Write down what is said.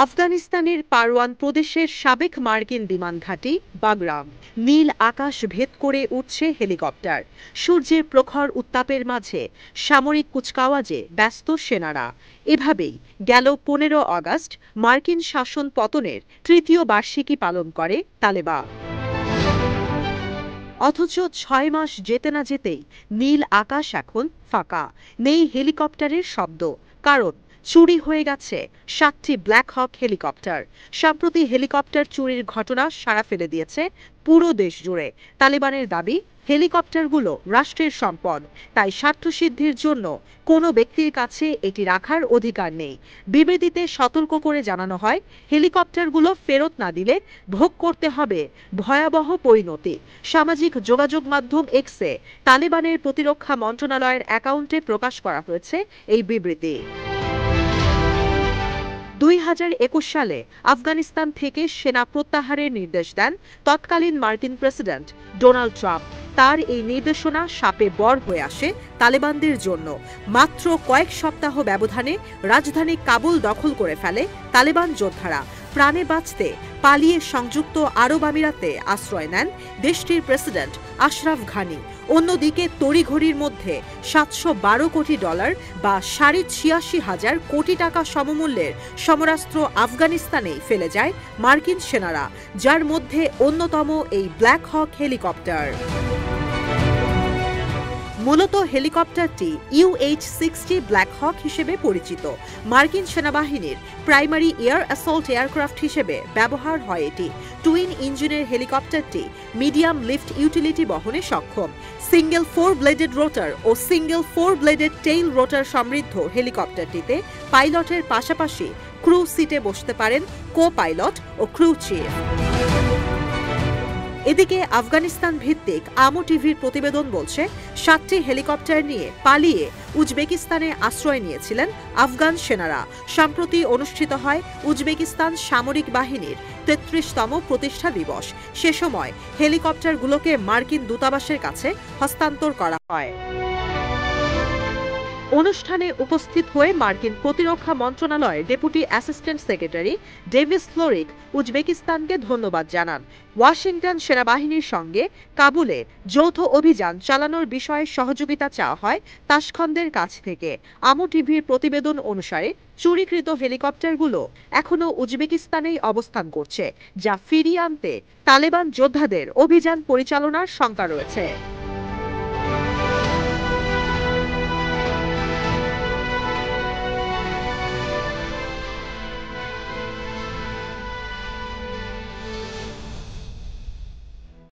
আফগানিস্তানের পারওয়ান প্রদেশের সাবেক মার্কিন বিমান ঘাঁটি বাগরাম। নীল আকাশ ভেদ করে উঠছে হেলিকপ্টার। সূর্যের প্রখর উত্তাপের মাঝে সামরিক কুচকাওয়াজে ব্যস্ত সেনারা। এভাবেই গেল 15 আগস্ট মার্কিন শাসন পতনের তৃতীয় বার্ষিকী পালন করে তালেবান। অথচ 6 মাস যেতে না যেতেই নীল আকাশ এখন ফাঁকা। নেই হেলিকপ্টারের শব্দ। কারণ চুরি হয়ে গেছে 7টি ব্ল্যাক হক হেলিকপ্টার। সম্প্রতি হেলিকপ্টার চুরির ঘটনা সাড়া ফেলে দিয়েছে পুরো দেশ জুড়ে। তালেবানের দাবি, হেলিকপ্টারগুলো রাষ্ট্রের সম্পদ, তাই স্বার্থসিদ্ধির জন্য কোনো ব্যক্তির কাছে এটি রাখার অধিকার নেই। বিবৃতিতে সতর্ক করে জানানো হয়, হেলিকপ্টারগুলো ফেরত না দিলে ভোগ করতে হবে ভয়াবহ পরিণতি। সামাজিক যোগাযোগ মাধ্যম এক্সে তালেবানের প্রতিরক্ষা মন্ত্রণালয়ের অ্যাকাউন্টে প্রকাশ করা হয়েছে এই বিবৃতি। 2021 সালে আফগানিস্তান থেকে সেনা প্রত্যাহারের নির্দেশ দেন তৎকালীন মার্কিন প্রেসিডেন্ট ডোনাল্ড ট্রাম্প। তার এই নির্দেশনা শাপে বর হয়ে আসে তালেবানদের জন্য। মাত্র কয়েক সপ্তাহ ব্যবধানে রাজধানী কাবুল দখল করে ফেলে তালেবান যোদ্ধারা। প্রাণে বাঁচতে পালিয়ে সংযুক্ত আরব আমিরাতে আশ্রয় নেন দেশটির প্রেসিডেন্ট আশরাফ ঘানি। অন্যদিকে তড়িঘড়ির মধ্যে $712 কোটি বা 86,500 কোটি টাকা সমমূল্যের সমরাস্ত্র আফগানিস্তানেই ফেলে যায় মার্কিন সেনারা, যার মধ্যে অন্যতম এই ব্ল্যাক হক হেলিকপ্টার। মূলত হেলিকপ্টারটি UH-60 ব্ল্যাক হক হিসেবে পরিচিত। মার্কিন সেনাবাহিনীর প্রাইমারি এয়ার অ্যাসল্ট এয়ারক্রাফট হিসেবে ব্যবহার হয় এটি। টুইন ইঞ্জিনের হেলিকপ্টারটি মিডিয়াম লিফট ইউটিলিটি বহনে সক্ষম। সিঙ্গেল 4 ব্লেডেড রোটার ও সিঙ্গেল 4 ব্লেডেড টেইল রোটার সমৃদ্ধ হেলিকপ্টারটিতে পাইলটের পাশাপাশি ক্রু সিটে বসতে পারেন কো পাইলট ও ক্রু চিফ। এদিকে আফগানিস্তান ভিত্তিক আমো টিভির প্রতিবেদন বলছে, 7টি হেলিকপ্টার নিয়ে পালিয়ে উজবেকিস্তানে আশ্রয় নিয়েছিলেন আফগান সেনারা। সম্প্রতি অনুষ্ঠিত হয় উজবেকিস্তান সামরিক বাহিনীর 33তম প্রতিষ্ঠা দিবস। সে সময় হেলিকপ্টারগুলোকে মার্কিন দূতাবাসের কাছে হস্তান্তর করা হয়। অনুষ্ঠানে উপস্থিত হয়ে মার্কিন প্রতিরক্ষা মন্ত্রণালয়ের deputy assistant secretary Davis Florick উজবেকিস্তানকে ধন্যবাদ জানান। ওয়াশিংটন সেনাবাহিনীর সঙ্গে কাবুলে যৌথ অভিযান চালানোর বিষয়ে সহযোগিতা চাওয়া হয় তাশখন্দের কাছ থেকে। আমো টিভির প্রতিবেদন অনুসারে চুরিকৃত হেলিকপ্টারগুলো এখনও উজবেকিস্তানেই অবস্থান করছে, যা ফিরিয়ে আনতে তালেবান যোদ্ধাদের অভিযান পরিচালনার শঙ্কা রয়েছে।